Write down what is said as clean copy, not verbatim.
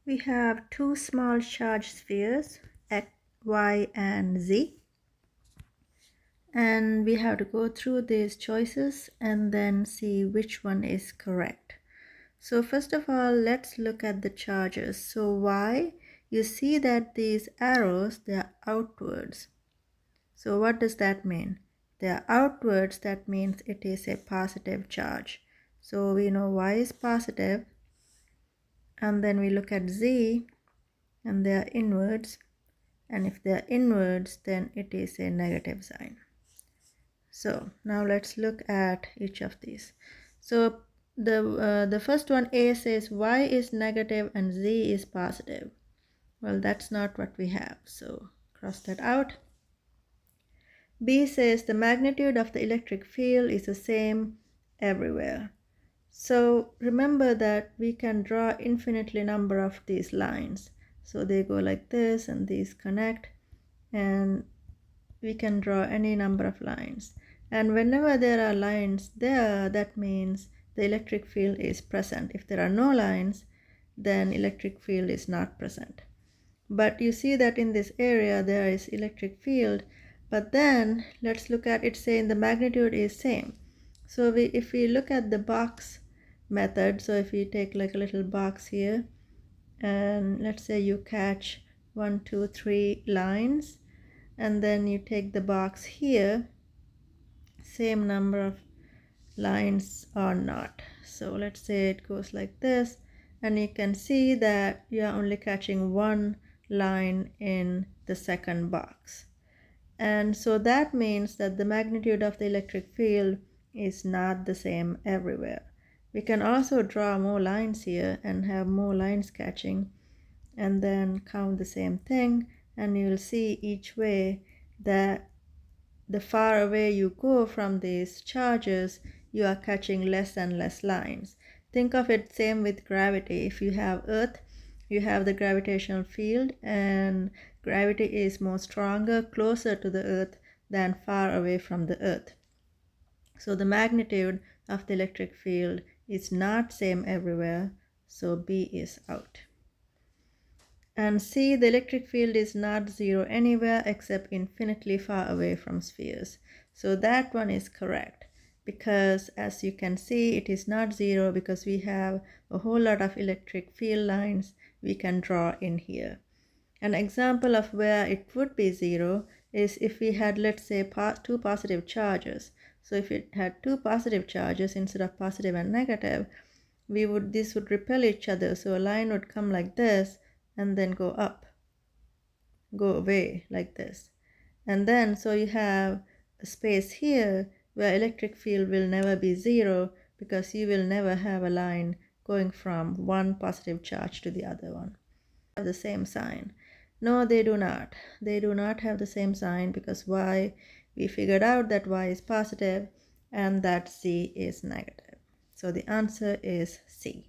We have two small charged spheres, X, Y, and Z. And we have to go through these choices and then see which one is correct. So first of all, let's look at the charges. So Y, you see that these arrows, they are outwards. So what does that mean? They are outwards, that means it is a positive charge. So we know Y is positive, and then we look at Z, and they are inwards, and if they are inwards, then it is a negative sign. So now let's look at each of these. So the first one, A, says Y is negative and Z is positive. Well, that's not what we have, so cross that out. B says the magnitude of the electric field is the same everywhere. So remember that we can draw infinitely number of these lines. So they go like this and these connect, and we can draw any number of lines. And whenever there are lines there, that means the electric field is present. If there are no lines, then electric field is not present. But you see that in this area there is electric field, but then let's look at it saying the magnitude is same. So if we look at the box method, so if you take like a little box here, and let's say you catch 1, 2, 3 lines, and then you take the box here, same number of lines or not. So let's say it goes like this, and you can see that you are only catching one line in the second box. And so that means that the magnitude of the electric field is not the same everywhere. We can also draw more lines here and have more lines catching, and then count the same thing, and you'll see each way that the far away you go from these charges, you are catching less and less lines. Think of it same with gravity. If you have Earth, you have the gravitational field, and gravity is more stronger closer to the Earth than far away from the Earth. So the magnitude of the electric field is not same everywhere, so B is out. And C, the electric field is not zero anywhere except infinitely far away from spheres. So that one is correct, because as you can see, it is not zero because we have a whole lot of electric field lines we can draw in here. An example of where it would be zero is if we had, let's say, two positive charges. So if it had two positive charges instead of positive and negative, this would repel each other. So a line would come like this and then go up, go away like this. And then so you have a space here where electric field will never be zero, because you will never have a line going from one positive charge to the other one. Have the same sign. No, they do not. They do not have the same sign, because Y, we figured out that Y is positive and that Z is negative. So the answer is C.